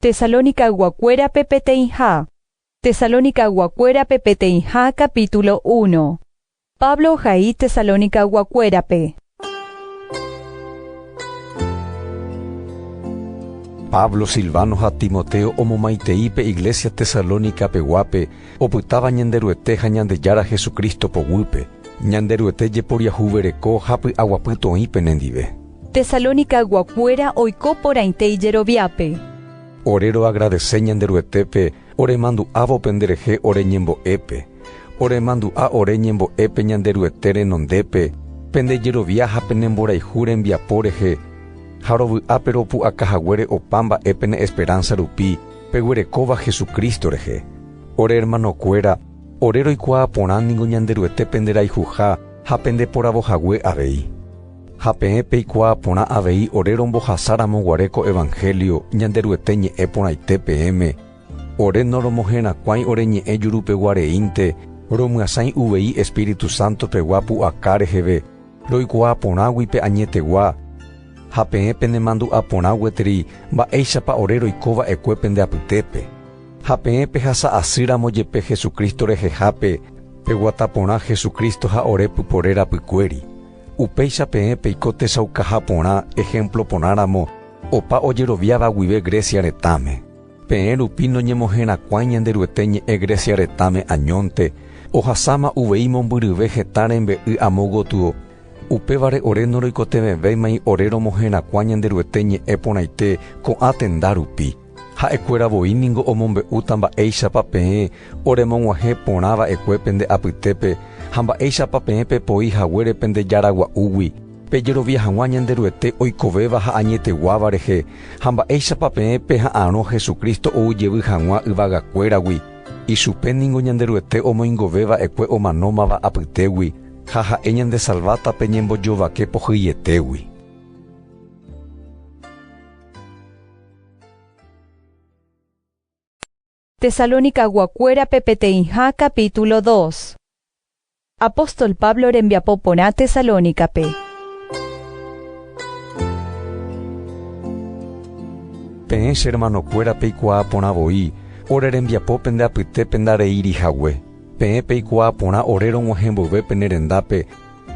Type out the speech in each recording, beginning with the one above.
Tesalónica Guacuera Pepeteija. Tesalónica Guacuera Pepeteija capítulo 1. Pablo Jaí Tesalónica Guacuerape. Pablo Silvano a Timoteo omomaiteipe iglesia Tesalónica peguape oputaba ñanderueteja ñandeyara Jesucristo poguipe ñanderuete jeporiahuvereko hapy aguapytoĩpe nendive. Tesalónica Guacuera oiko poraintei jeroviápe. Orero agradece ñanderuetépe ore mandu'ávo penderehe ore ñembo'épe ore mandu'a ore ñembo'épe ñanderuete renondépe pende jerovia ha penemboraihu rembiaporehe ha rovy'ápe ropu'akahaguére opa mba'épe ne esperanza rupi peguerekóva Jesucristo rehe. Ore hermanokuéra ore roikuaa porãniko ñanderuete penderaihuha ha pendeporavohague avei. Ha peẽ peikuaa porã avei ore rombohasáramo guareko evangelio ñanderuete ñe'ẽ porãite peẽme. Ore noromohẽrakuãi ore ñe'ẽ jurupeguareínte romyasãi uvei Espíritu Santo pegua pu'aka reheve roikuaa porãguipe añetegua. Ha peẽ penemandu'a porãgueteri mba'éichapa ore roikova'ekue pendeapytépe. Ha peẽ pehasa'asýramo jepe Jesucristo rehehápe peguata porã Jesucristo ha ore pypore rapykuéri. Upéicha peẽ peiko tesaukaha porã ejemplo porãramo opa ojeroviáva guive Grecia retãme. Peẽ rupi noñemohẽrakuãi ñanderuete ñe'ẽ Grecia retãme añónte ohasáma uvei mombyryve heta rembe'y amo gotyo. Upévare ore noroikotevevéimai ore romohẽrakuã ñanderuete ñe'ẽ porãite ko'ã tenda rupi. Ha'ekueravoi omombe'úta mba'éichapa peẽ oremog̃uahẽ porãva'ekue pende'apytépe ha mba'éichapa peẽ pepoihaguére pendejaragua'úgui pejerovia hag̃ua ñanderuete oikovéva ha añeteguáva rehe ha mba'éichapa peẽ peha'ãrõ Jesucristo oujevy hag̃ua yvagakuéragui ichupéniko ñanderuete omoingoveva'ekue omanómava apytégui ha ha'e ñande salvátape ñembojovake pohýietégui. Tesalónica Guacuera Pepeteija capítulo 2. Apóstol Pablo rembiapo porã Tesalónicape. Peẽ che hermanokuéra peikuaa porãvoi ore rembiapo pendeapytépe ndareirihague. Peẽ peikuaa porã ore rog̃uahẽmboyvépe nerendápe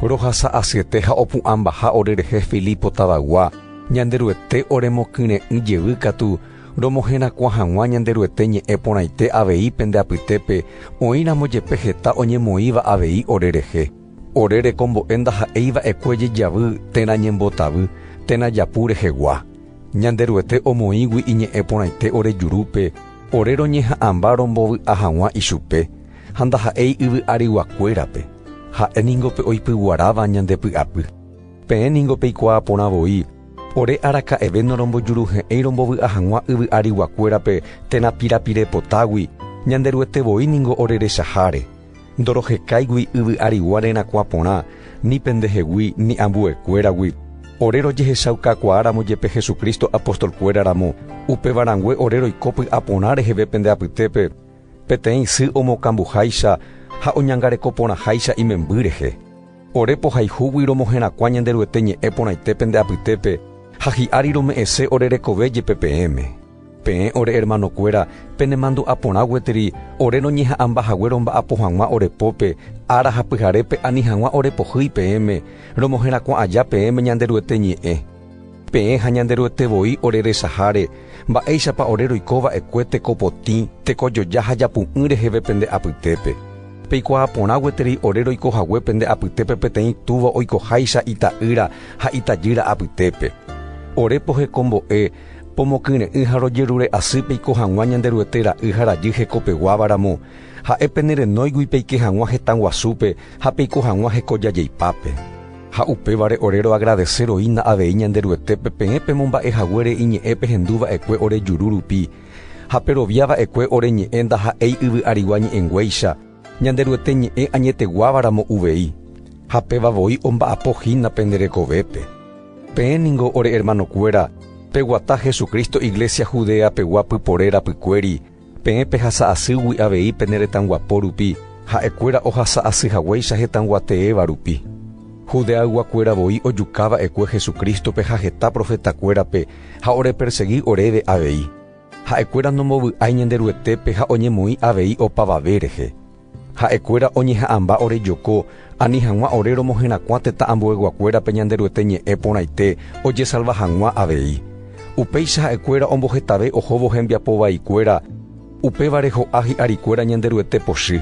rohasa'asyete ha opu'ã mbaha ore rehe Filipo tavagua ñanderuete oremokyre'ỹ jevy katu romohẽrakua hag̃ua ñanderuete ñe'ẽ porãite avei pendeapytépe oĩramo jepe heta oñemoĩva avei ore rehe. Ore rekombo'e ndaha'eiva'ekue jejavy térã ñembotavy térã japu rehegua. Ñanderuete omoĩgui iñe'ẽ porãite ore jurúpe ore roñeha'ãmba rombovy'a hag̃ua ichupe ha ndaha'éi yvy'ariguakuérape ha'éningope oipyguaráva ñandepy'apy. Peẽningo peikuaa porãvoi ore araka'eve norombojuruhe'ẽi rombovy'a hag̃ua yvy'ariguakuérape térã pirapirepotágui ñanderuetevoíningo ore rechaháre ndorohekáigui yvy'arigua rerakua porã ni pendehegui ni ambuekuéragui ore rojehechaukakuaáramo jepe Jesucristo apostolkuéraramo upevarangue ore roikópy'a porã reheve pendeapytépe peteĩ sy omokambuháicha ha oñangareko porãháicha imemby rehe. Ore pohãihúgui romohẽrakua ñanderuete ñe'ẽ porãite pendeapytépe ha hi'ári rome'ẽse ore rekove jepe peẽme. Peẽ ore hermanokuéra penemandu'a porãgueteri ore roñeha'ãmbahague romba'apo hag̃ua orepópe ára ha pyharépe ani hag̃ua orepohýi peẽme romohẽrakua aja peẽme ñanderuete ñe'ẽ. Peẽ ha ñanderuetevoi ore rechaháre mba'éichapa ore roikova'ekue tekopotĩ tekojoja ha japu'ỹ reheve pendeapytépe. Peikuaa porãgueteri ore roikohague pendeapytépe peteĩ túva oikoháicha ita'ýra ha itajýra apytépe. Ore pohekombo'e pomokyre'ỹ ha rojerure asy peiko hag̃ua ñanderuete ra'y ha rajy hekopeguávaramo ha'e penerenóigui peike hag̃ua hetãguasúpe ha peiko hag̃ua hekojajeipápe. Ha upévare ore roagradecerõína avei ñanderuetépe peẽ pemomba'ehaguére iñe'ẽpe hendúva'ekue ore juru rupi ha peroviáva'ekue ore ñe'ẽ ndaha'éi yvy'arigua ñe'ẽnguéicha ñanderuete ñe'ẽ añeteguávaramo uvei ha pevavoi omba'apohína penderekovépe. Peẽningo ore hermanokuéra peguata Jesucristo iglesia Judea pegua pypore rapykuéri peẽ pehasa'asýgui avei peneretãnguapo rupi ha'ekuéra ohasa'asyhaguéicha hetãnguateéva rupi. Judeaguakuéravoi ojukáva'ekue Jesucristope ha heta profetakuérape ha ore persegui oréve avei. ha'ekuéra nombovy'ái ñanderuetépe ha oñemoĩ avei opavave rehe. Ha'ekuéra oñeha'ãmba ore joko ani hag̃ua ore romohẽrakuã tetã ambueguakuérape ñanderuete ñe'ẽ porãite ojesalva hag̃ua avei. Upéicha ha'ekuéra ombohetave ohóvo hembiapo vaikuéra upévare ho'a hi'arikuéra ñanderuete pochy.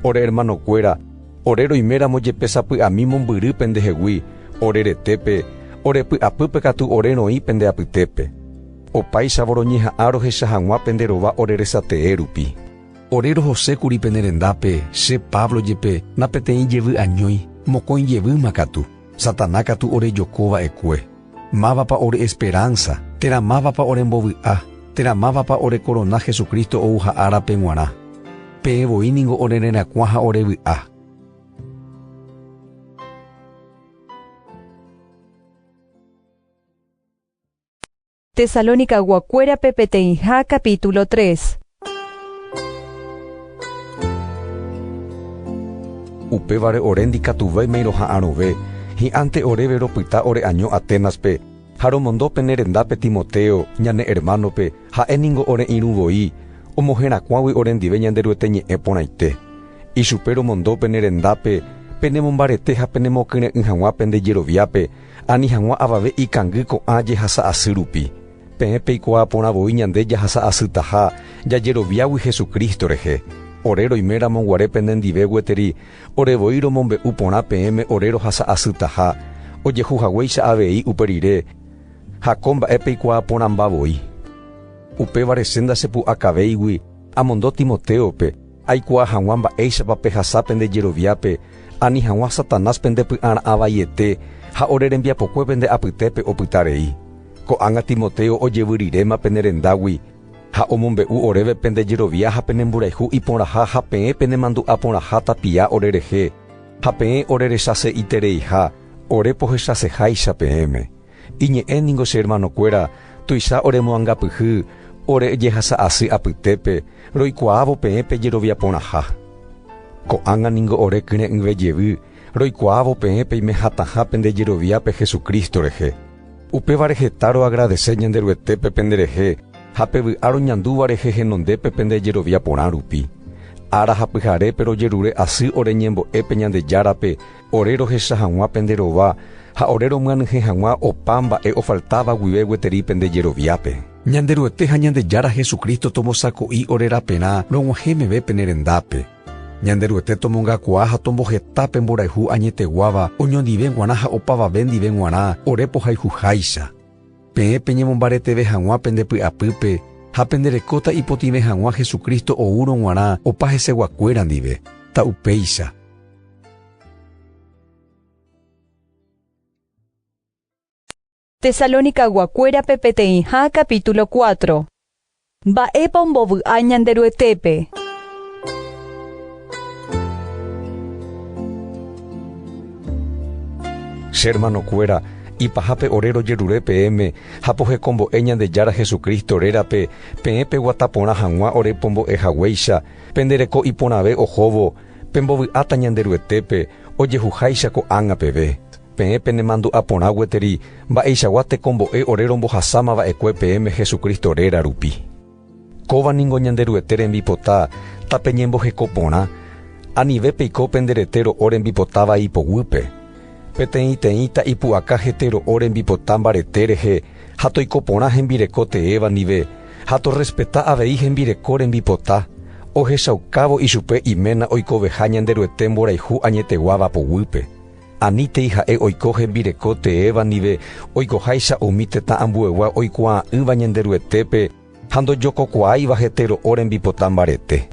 Ore hermanokuéra, ore roiméramo jepe sapy'ami mombyry pendehegui, ore retépe, ore py'apýpe katu ore roĩ pendeapytépe. Opáichavõ roñeha'ã rohecha hag̃ua penderova ore resatee rupi. Ore rohosékuri penerendápe, che Pablo jepe, napeteĩ jevy añói, mokõi jevýma katu. Sataná katu ore jokova'ekue. Mávapa ore esperanza, teramávapa ore mbovy'a, teramávapa ore korona Jesucristo ouha árape g̃uarã. Peẽvoi niko ore rerakuã ha ore vy'a. Tesalónica guakuéra pepeteĩha capítulo 3. Upévare ore ndikatuvéimai roha'ãrõve, hi'ánte oréve ropyta ore año Atenaspe, ha romondo penerendápe Timoteo, ñane hermanope, ha'éniko ore irũvoi, omohẽrakuãgui ore ndive ñanderuete ñe'ẽ porãite. Ichupe romondo penerendápe, penemombarete ha penemokyre'ỹ hag̃ua pende jeroviápe, ani hag̃ua avave ikangy ko'ã jehasa asy rupi. Peẽ peikuaa porãvoi ñande jahasa asýtaha jajeroviágui Jesucristo rehe. Ore roiméramo guare pendendive gueteri, orevoi romombe'u porã peẽme ore rohasa asýtaha, ojehuhaguéicha avei upe rire, ha ko mba'e peikuaa porãmbavoi. Upévare senda chepu'akavéigui, amondo Timoteope, aikuaa hag̃ua mba'éichapa pehasa pende jeroviápe, ani hag̃ua Satanás pende py'ara'ã vaiete, ha ore rembiapokue pende apytépe opytarei. Ko'ág̃a Timoteo ojevyriréma penerendágui, ha omombe'u oréve pende jerovia ha penemborayhu iporãha ha peẽ penemandu'a porãha tapia ore rehe, ha peẽ ore rechase itereiha, ore pohechaseháicha peẽme. Iñe'ẽniko che hermanokuéra, tuicha oremoangapyhy, ore jehasa asy apytépe, roikuaávo peẽpe jerovia porãha. Ko'ág̃a ningo ore kyre'ỹve jevy, roikuaávo peẽpe imehataha pende jeroviápe Jesucristo rehe. Upévare hetaro agradecer ñanderuetépe penderehe, ha pevy'áro ñandúva rehe henondépe pende jerovia porã rupi. Ára ha pyharépe rojerure asy ore ñembo'épe Ñandejárape, ore rohecha hag̃ua penderova, ha ore romyanyhẽ hag̃ua opa mba'e ofaltáva guive gueteri pende jeroviápe. Ñanderuete ha Ñandejára Jesucristo tomosako'i ore raperã rog̃uahẽmeve penerendápe. Ñanderuete tomongakuaa ha tombohetápe mborayhu añeteguáva oñondive g̃uarã ha opavave ndive g̃uarã ore pohayhuháicha. Peẽ peñemombareteve hag̃ua pende py'apýpe, ha penderekóta ipotive hag̃ua Jesucristo oúro g̃uarã opa heseguakuéra ndive. Ta upéicha. Tesalónica guakuéra pepeteĩha capítulo 4. Mba'épa ombovy'a ñanderuetépe. Che hermanokuéra, ipahápe ore rojerure peẽme ha pohekombo'e Ñandejára Jesucristo rérape peẽpe guataporã hag̃ua ore pombo'ehaguéicha pendereko iporãve ohóvo pembovy'áta ñanderuetépe ojehuháicha ko'ág̃a peve. Peẽpe nemandu'a porã gueteri mba'eichagua tekombo'e ore rombohasáma va'ekue peẽme Jesucristo réra rupi. Kóvaniko ñanderuete rembipota tape ñemboheko porã, anive peiko penderetero ore mbipotava ipoguýpe. Peteĩteĩta ipu'aka hetero ore mbipota mbarete rehe, ha toiko porã hembireko teéva ndive, ha torrespeta avei hembireko rembipota, ohechaukávo ichupe iména oikoveha ñanderuete mborayhu añeteguáva poguýpe. Aníntei ha'e oiko hembireko teéva ndive, oikoháicha umi tetã ambuegua oikuaa'ỹva ñanderuetépe, ha ndojokokuaáiva hetero ore mbipota mbarete.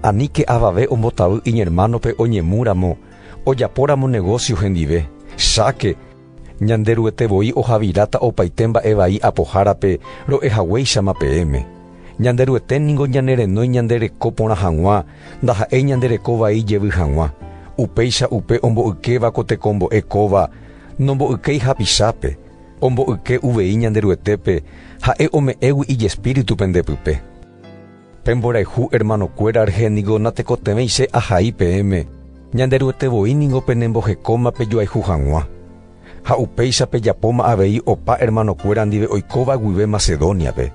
Aníke avave ombotavy iñermanope oñemúramo, ojapóramo negocio hendive. Cháke, ñanderuetevoi ohavíráta opaite mba'e vai apohárape ro'ehaguéichama peẽme. Ñanderueténiko ñanerenói ñandereko porã hag̃ua, ndaha'éi ñandereko vai jevy hag̃ua. Upéicha upe ombo'ykéva ko tekombo'e kóva, nombo'ykéi hapichápe, ombo'yke uvei ñanderuetépe, ha'e ome'ẽgui ijespíritu pendepype. Pemborayhu hermanokuéra rehéniko natekotevẽi che ahai peẽme, ñanderuetevoíniko penembohekóma pejoayhu hag̃ua. Ha upéicha pejapóma avei opa hermanokuéra ndive oikóva guive Macedoniape.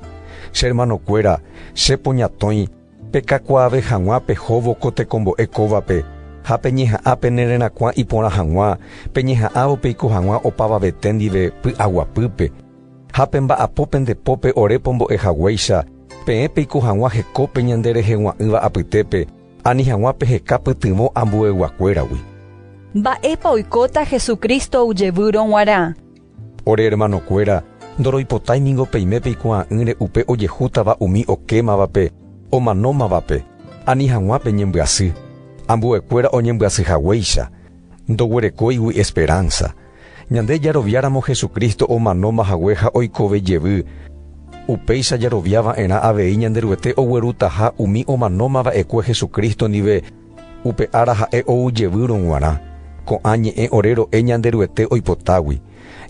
che hermanokuéra, che poñatõi, pekakuaave hag̃ua pehóvo ko tekombo'e kóvape, ha peñeha'ã penererakua iporã hag̃ua, peñeha'ãvo peiko hag̃ua opavavete ndive py'aguapýpe, ha pemba'apo pendepópe ore pombo'ehaguéicha, peẽ peiko hag̃ua hekópe ñande reheg̃ua'ỹva apytépe, ani hag̃ua peheka pytyvõ ambueguakuéragui. Mba'épa oikóta Jesucristo ojevýro g̃uarã. Ore hermanokuéra, ndoroipotáiniko peime peikuaa'ỹre upe ojehútava umi okémavape, omanómavape, ani hag̃uápe ñembyasy. Ambuekuéra oñembyasýhaguéicha, ndoguerekóigui esperanza. Ñande jaroviáramo Jesucristo omanómahague ha oikove jevy. Upéicha jaroviava'erã avei ñanderuete oguerutaha umi omanómava'ekue Jesucristo ndive upe ára ha'e oujevýro g̃uarã. Ko'ã ñe'ẽ orero'e ñanderuete oipotágui.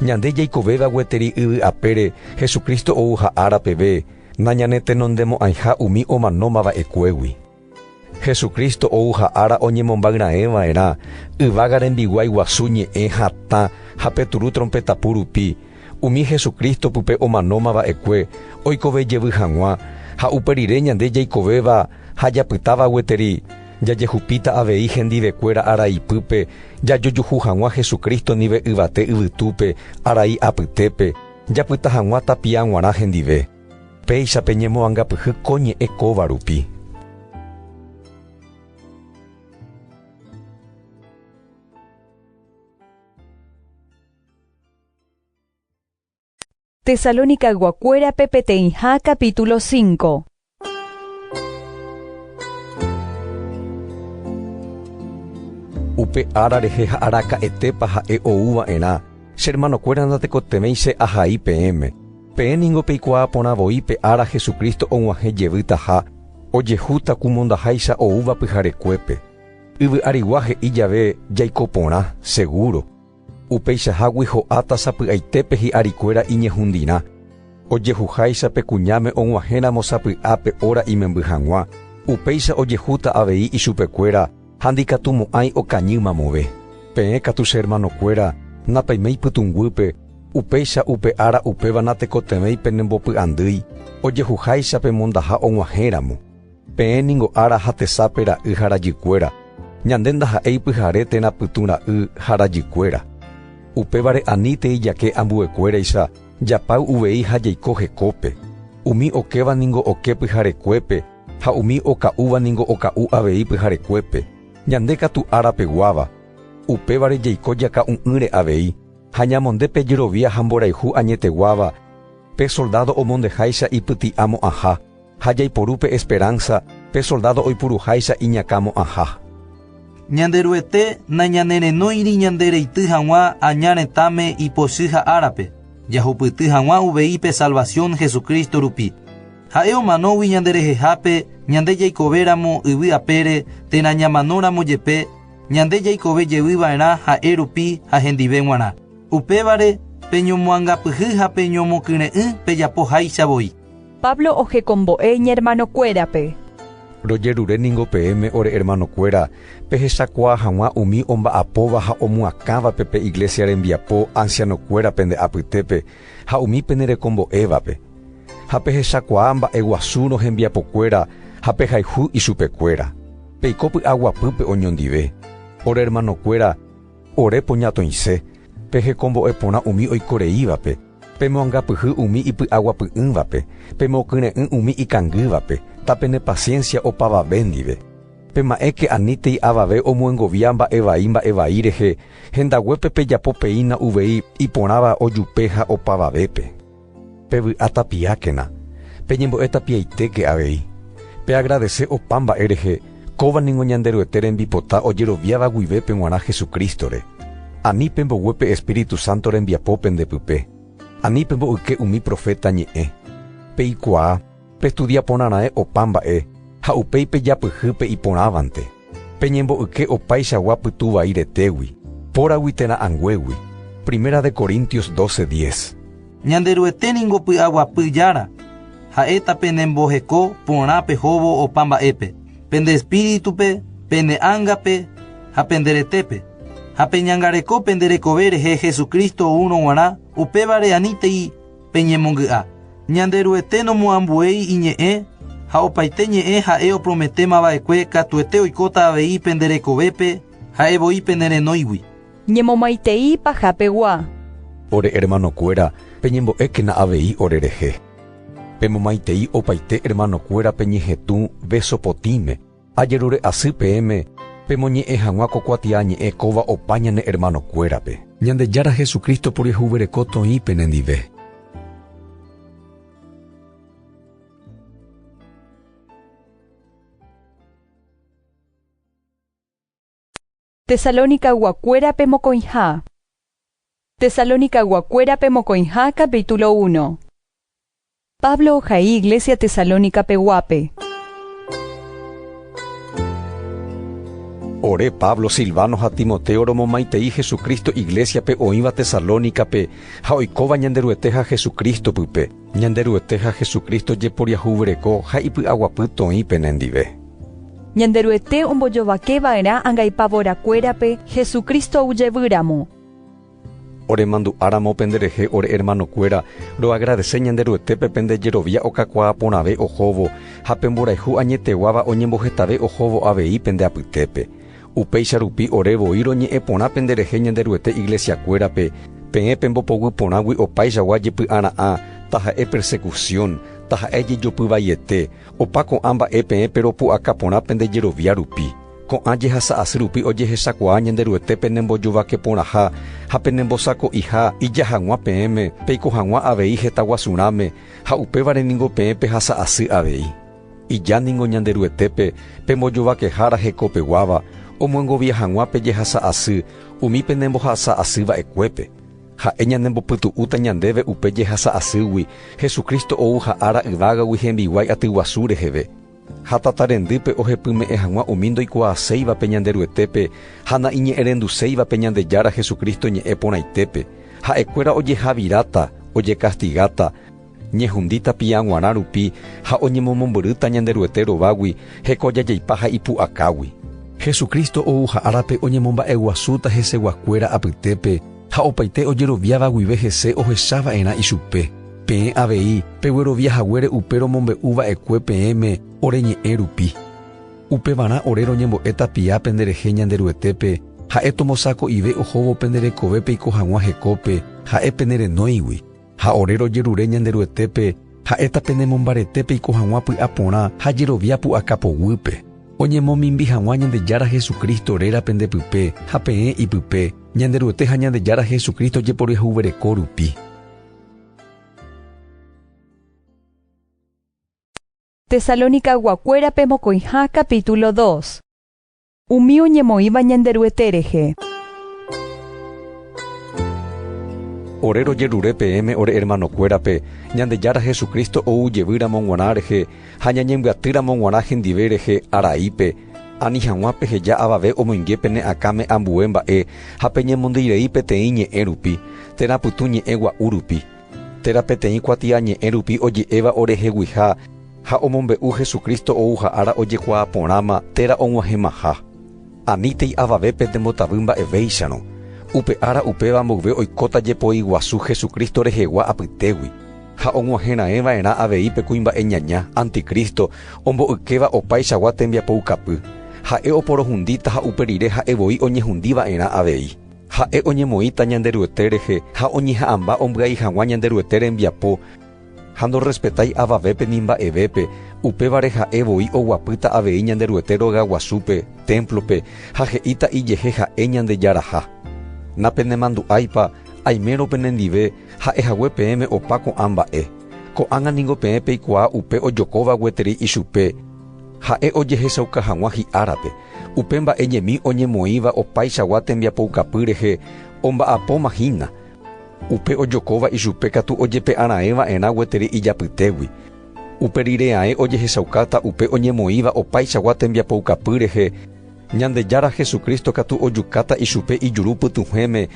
Ñande jaikovéva gueteri yvy apére Jesucristo ouha ára peve, nañanetenondemo'ãiha umi omanómava'ekuégui. Jesucristo ouha ára oñemombáyra'eva'erã yvága rembiguái guasu ñe'ẽ hatã ha peturu trompetapu rupi. Umi Jesucristo pype omanómava'ekue oikovejevy hag̃ua ha uperire ñande jaikovéva ha japytáva gueteri jajehupíta avei hendivekuéra araipýpe jajojuhu hag̃ua Jesucristo ndive yvate yvytúpe arai apytépe japyta hag̃ua tapia g̃uarã hendive. Péichape ñemoangapyhy ko ñe'ẽ kóva rupi. Tesalónica guakuérape peteĩ ha capítulo 5. Upe ára rehe ha araka'etépa ha'e ouva'erã, che hermanokuéra ndatekotevéi che ahai peẽme. Peẽ ningo peikuaa porãvoi pe ára Jesucristo og̃uahẽjevýta ha ojehúta ku mondaháicha oúva pyharekuépe. Yvy arigua he'i jave jaiko porã, seguro. Upeichahágui ho'áta sapy'aitépe hi'arikuéra iñehundirã. Ojehuháicha pe kuñáme og̃uahẽramo sapy'ápe óra imemby hag̃ua. Upéicha ojehúta avei ichupekuéra ha ndikatumo'ãi okañýmamove. Peẽ katu che hermanokuéra napaiméi pytũnguýpe. Upéicha upe ára upéva natekotevẽi penembopy'andýi. Ojehuháicha pe mondaha og̃uahẽramo. Peẽ ningo ára ha tesápe ra'y ha rajykuéra. Ñande ndaha'éi pyhare térã pytũ ra'y ha rajykuéra. Upévare aníte ijake ambuekuéraicha japáu uvei ha jaiko hekópe. Umi okéva ningo oke pyharekuépe ha umi oka'úva ningo oka'u avei pyharekuépe. Ñande katu ára peguáva. Upévare jaiko jaka'u'ỹre avei. Ha ñamondépe jerovia ha mborayhu añeteguáva. Pe soldado omondeháicha ipyti'ámo aha. Ha jaiporúpe esperanza pe soldado oipuruháicha iñakámo aha. Ñanderuete nañanerenóiri ñande reity hag̃ua añaretãme ipochy ha árape. Jahupyty hag̃ua uveípe salvación Jesucristo rupi. Ha'e omanógui ñanderehehápe ñande jaikovéramo yvy apére térã ñamanóramo jepe ñande jaikovejevýva'erã ha'e rupi ha hendive g̃uarã. Upévare peñomoangapyhy ha peñomokyre'ỹ pejapoháichavoi. Pablo ojekombo'e ñahermanokuérape. Rojerure ningo peẽme ore hermanokuéra pehechakuaa hag̃ua umi omba'apóva ha omuakävape pe iglesia rembiapo ancianokuérape nde apytépe ha umi penerekombo'évape. Ha pehechakuaa mba'e guasu rohembiapokuéra ha pehayhu ichupekuéra. Peiko py'aguapýpe oñondive. Ore hermanokuéra ore poñatoĩse. Pehekombo'e porã umi oikoreívape. Pemoangapyhy umi ipy'aguapy'ỹvape. Pemokyre'ỹ umi ikangývape. Tapene paciencia opavave ndive. Pema'éke aníte avave omoengovia mba'evai rehe hendaguépe pejapopeína uvei iporãva ojupe ha opavavépe. Pevy'a tapiákena. Peñembo'e tapiaitéke avei. Peagradece opa mba'e rehe kóva ningo ñanderuete rembipota ojeroviáva guivépe g̃uarã Jesucrístore. Ani pemboguépe Espíritu Santo rembiapópe ndepype. Ani pembo'yke umi profeta ñe'ẽ. Peikuaa pestudia porãra'e opa mba'e ha upéipe japyhýpe iporãvante. Peñembo'yke opaichagua pytuvai retégui. Póragui térã anguégui. Primera de Corintios 12:10. Ñanderuete ningo py'aguapy jára. Ha'éta penemboheko porã pehóvo opa mba'épe. Pende espíritupe, pende ángape ha penderetépe. Ha peñangareko penderekove rehe Jesucristo uno g̃uarã upévare aníntei peñemongy'a. Ñanderuete nomoambuei iñe'ẽ ha opaite ñe'ẽ ha'e oprometémava'ekue katuete oikóta avei penderekovépe ha'evoi penerenóigui. Ñemomaitei pahapegua. Ore hermanokuéra peñembo'ékena avei orerehe. Pemomaitei opaite hermanokuéra peñehetũ vesopotĩme. Ajerure asy peẽme pemoñe'ẽ hag̃ua kokuatia ñe'ẽ kóva opa ñane hermanokuérape. Ñandejára Jesucristo poriahuvereko toĩ penendive. Tesalónica guacuérape mokoĩha. Tesalónica guacuérape mokoĩha capítulo 1. Pablo ohaí iglesia Tesalónica peguape. Ore Pablo, Silvano ha Timoteo romomaitei Jesucristo iglesia pe oĩva Tesalónica pe ha oikóva ñanderueteha Jesucristo pype. Ñanderueteha Jesucristo jeporiahuvéreko ha ipy'aguapy toĩ penendive. Ñanderuete ombojovakeva'erã angaipavora'kuérape Jesucristo ujevýramo. Ore mandu'áramo penderehe ore hermanokuéra roagradece ñanderuetépe pendejerovia okakuaa porãve ohóvo ha pemborayhu añeteguáva oñembohetave ohóvo avei pendeapytépe. Upéicha rupi orevoi roñe'ẽ porã penderehe ñanderuete iglesiakuérape peẽ pembopoguy porãgui opaichagua jepy'ara'ã taha'e persecución taha'e jejopyvaiete opa ko'ã mba'e peẽ peropu'aka porã pendejerovia rupi. Ko'ã jehasa asy rupi ojehechakuaa ñanderuete penembojovake porãha ha penembosako'iha ijahag̃ua peẽme peikohag̃ua avei heta guasurãme ha upévare niko peẽ pehasa asy avei. Ija ningo ñanderuetépe pembojovakehára hekopeguáva omyengovia hag̃ua pe jehasa asy umi penembohasa asyva'ekuépe. Ha'e ñanembopytu'úta ñandéve upe jehasa asýgui Jesucristo ou ha ára yvágagui hembiguái atyguasu reheve. Ha tatarendýpe ohepyme'ẽ hag̃ua umi ndoikuaaséiva pe ñanderuetépe ha na'iñe'ẽrenduséiva pe Ñandejára Jesucristo ñe'ẽ porãitépe. Ha'ekuéra ojehaviráta ojekastigáta ñehundíta piã g̃uarã rupi ha oñemomombyryta ñanderuete rovágui hekojajaipa ha ipu'akágui. Jesucristo ou ha árape oñemomba'eguasúta heseguakuéra apytépe ha opaite ojeroviáva guive hese ohechava'erã ichupe. Peẽ avei pegueroviahaguére upe romombe'uva'ekue peẽme ore ñe'ẽ rupi. Upevarã ore roñembo'éta pia penderehe ñanderuetépe ha'e tomosako'ive ohóvo penderekove peiko hag̃ua hekópe ha'e penerenóigui. Ha ore rojerure ñanderuetépe ha'éta penemombarete peiko hag̃ua py'a porã ha jerovia pu'akapoguýpe. Oñemomimbi hag̃ua Ñandejára Jesucristo réra pendepype ha peẽ ipype ñanderuete ha Ñandejára Jesucristo jeporiahuvéreko rupi. Tesalónica guacuérape mokoĩha capítulo 2. Umi oñemoĩva ñanderuetérehe. Ore rojerure peẽme ore hermanokuérape Ñandejára Jesucristo oujevýramo g̃uarã rehe ha ñañembyatýramo g̃uarã hendive rehe araípe ani hag̃ua peheja avave omoinge pene akáme ambue mba'e ha peñemondýirei peteĩ ñe'ẽ rupi terapytũ ñe'ẽ gua'u rupi térã peteĩ kuatia ñe'ẽ rupi oje'éva oreheguiha ha omombe'u Jesucristo ou ha ára ojekuaa porãma térã og̃uahẽmaha. Aníntei avave petembotavy mba'evéicharõ. Upe ára upéva mboyve oikóta jepoi guasu Jesucristo rehegua apytégui. Ha og̃uahẽra'ẽva'erã aveípe kuimba'e ñaña Anticristo ombo'ykéva opaichagua tembiapoukapy. Ha'e oporohundíta ha uperire ha'evoi oñehundíva'erã avei. Ha'e oñemoĩta ñanderuete rehe ha oñeha'ãmba ombyai hag̃ua ñanderuete rembiapo ha ndorrespetái avavépe ni mba'evépe upévare ha'evoi oguapýta avei ñanderuete rogaguasúpe templope ha he'íta ijehe ha'e Ñandejaraha. Napenemandu'áipa aimérõ penendive ha'ehague peẽme opa ko'ã mba'e. Ko'ág̃a niko peẽ peikuaa upe ojokóva gueteri ichupe ha'e ojehechauka hag̃ua hi'árape. Upe mba'e ñemi oñemoĩva opaichagua tembiapoukapy rehe omba'apómahína. Upe ojokóva ichupe katu ojepe'arãeva'erã gueteri ijapytégui. Upe rire'ãi ojehechaukáta upe oñemoĩva opaichagua tembiapoukapy rehe Ñandejára Jesucristo katu ojukáta ichupe ijuru pytuhẽme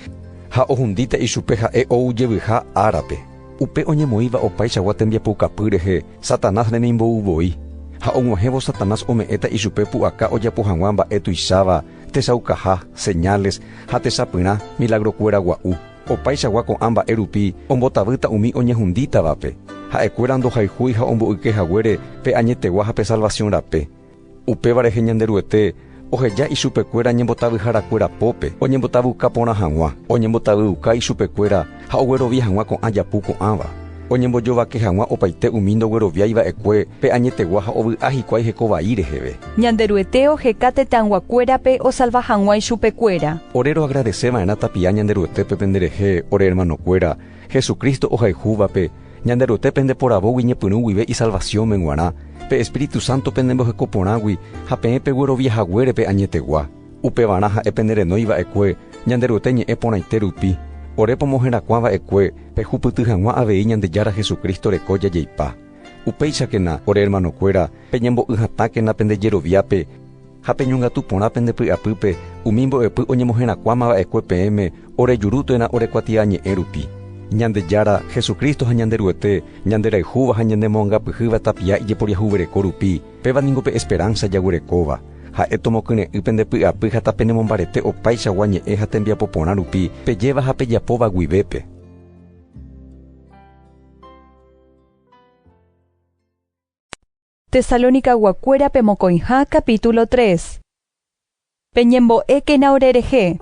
ha ohundíta ichupe ha'e oujevýha árape. Upe oñemoĩva opaichagua tembiapoukapy rehe Satanás renimbo'uvoi ha og̃uahẽvo Satanás ome'ẽta ichupe pu'aka ojapo hag̃ua mba'e tuicháva techaukaha señales ha techapyrã milagrokuéra gua'u. Opaichagua ko'ã mba'e rupi ombotavýta umi oñehundítavape. ha'ekuéra ndohayhúi ha ombo'ykehaguére pe añetegua ha pe salvación rape. Upévarehe ñanderuete oheja ichupekuéra ñembotavyharakuéra pópe, oñembotavyuka porã hag̃ua, oñembotavyuka ichupekuéra ha oguerovia hag̃ua ko'ã japu ko'ãva. Oñembojovake hag̃ua opaite umi ndogueroviaiva'ekue pe añetegua ha ovy'a hikuái hekovai reheve. Ñanderuete oheka tetãnguakuérape osalva hag̃ua ichupekuéra. Orero agradeceva'erã tapia ñanderuetépe penderehe ore hermanokuéra Jesucristo ohayhúvape ñanderuetépe ndeporavógui ñepyrũ guive y salvación menguarã pe Espíritu Santo pendembohekoporãgui ha peẽ pegueroviahaguére pe añetegua. Upevarã ha'e penderenóiva'ekue ñanderuete ñe'ẽ porãite rupi. Ore pomoherakuãva'ekue pe hupyty hag̃ua avei Ñandejára Jesucristo reko jajeipa. Upéichakena ore hermanokuéra peñembo'yhatákena pendejeroviápe ha peñongatu porã pendepy'apýpe umi mbo'epy oñemoherakuãmava'ekue peẽme ore jurutuena ore kuatia ñe'ẽ rupi. Ñandejára Jesucristo ha ñanderuete ñanderayhúva ha ñandemongapyhýva tapia ijeporiahuvéreko rupi péva niko pe esperanza jaguerekóva ha'e tomokyre'ỹ pendepy'apy ha tapenemombarete opaichagua ñe'ẽ ha tembiapo porã rupi pejéva ha pejapóva guivépe. Tesalónicaguakuérape mokõiha capítulo 3. Peñembo'ékena orerehe.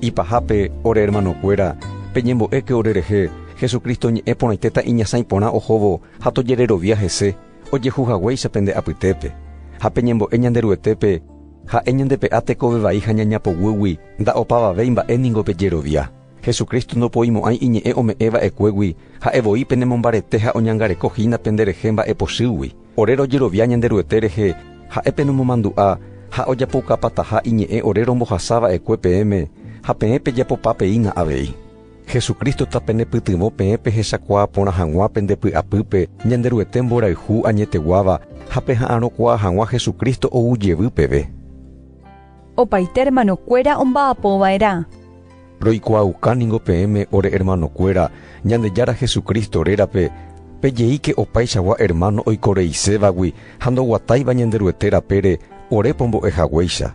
Ipahápe ore hermanokuéra peñembo'éke orerehe Jesucristo ñe'ẽ porãitéta iñasãi porã ohóvo ha tojererovia hese ojehuhaguéicha pende apytépe ha peñembo'e ñanderuetépe ha'e ñandepe'a tekove vai ha ñañapoguýgui nda'opavavéi mba'éningo pejerovia. Jesucristo ndopoimo'ãi iñe'ẽ ome'ẽva'ekuégui ha'evoi penemombarete ha oñangarekohína penderehe mba'epochýgui. Ore rojerovia ñanderuete rehe ha'e penemomandu'a ha ojapoukapataha iñe'ẽ ore rombohasava'ekue peẽme ha peẽ pejapopa peína avei. Jesucristo tapenepytyvõ peẽ pehechakuaa porã hag̃ua pendepy'apýpe ñanderuete mborayhu añeteguáva ha peha'ãrõkuaa hag̃ua Jesucristo oujevy peve. Opaite hermanokuéra omba'apova'erã. Roikuaaukáningo peẽme ore hermanokuéra Ñandejára Jesucristo rérape pejeíke opaichagua hermano oikoreisévagui ha ndoguatáiva ñanderuete rapére ore pombo'ehaguéicha.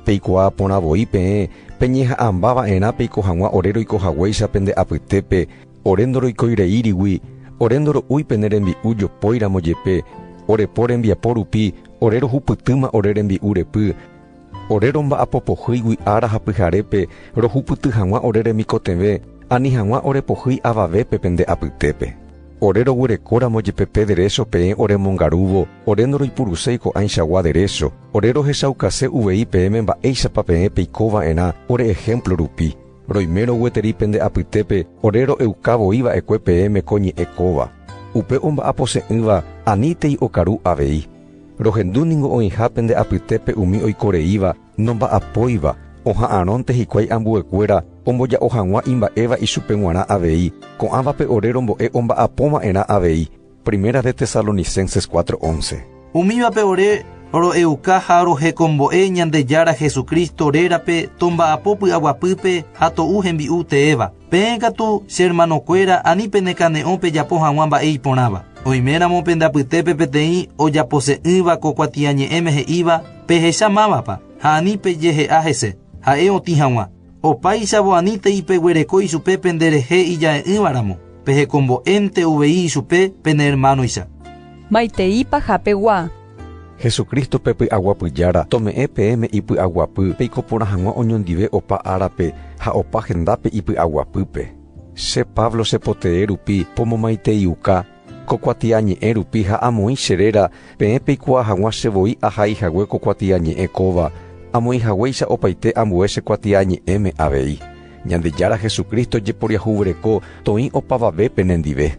Peikuaa porãvoi peẽ peñeha'ãmbava'erã peiko hag̃ua ore roikohaguéicha pende apytépe ore ndoroikoireírigui ore ndoro'úi pene rembi'u jopóiramo jepe orepo rembiapo rupi ore rohupytýma ore rembi'u repy ore romba'apopohýigui ára ha pyharépe rohupyty hag̃ua ore remikotevẽ ani hag̃ua orepohýi avavépe pende apytépe ore roguerekóramo jepe pe derecho peẽ ore mongarúvo ore ndoroipuruséi ko'ãichagua derecho ore rohechaukase uvei peẽme mba'éichapa peẽ peikova'erã ore ejemplo rupi roime rogueteri pende apytépe ore ro'eukavoiva'ekue peẽme ko ñe'ẽ kóva upe omba'apose'ỹva anítei okaru avei rohendúningo oĩha pende apytépe umi oikoreíva nomba'apóiva oha'ãrónte hikuái ambuekuéra omboja'o hag̃ua imba'éva ichupe g̃uarã avei ko'ãvape ore rombo'e omba'apóva'erã avei. Primera de Tesalonicenses 4:11. Umívape ore ro'euka ha rohekombo'e Ñandejára Jesucristo rérape tomba'apo py'aguapýpe ha to'u hembi'u teéva. Peẽ katu che hermanokuéra ani penekane'õ pejapo hag̃ua mba'e iporãva. Oiméramo pende apytépe peteĩ ojapose'ỹva ko kuatia ñe'ẽme he'íva pehechamávapa ha ani pejehe'a hese ha'e otĩ hag̃ua. Opaichavo anítei peguereko ichupe penderehe ijae'ỹvaramo pehekombo'énte uvei ichupe pene hermanoicha. Maiteipa hapegua. Jesucristo pe py'aguapyjára tome'ẽ peẽme ipy'aguapy peiko porã hag̃ua oñondive opa árape ha opa hendápe ipy'aguapýpe. Che Pablo chepotee rupi pomomaiteiuka ko kuatia ñe'ẽ rupi ha amoĩ cheréra peẽ peikuaa hag̃ua chevoi ahaihague ko kuatia ñe'ẽ kóva amoĩhaguéicha opaite ambue che kuatia ñe'ẽme avei. Ñandejára Jesucristo jeporiahuvéreko toĩ opavavépe nendive.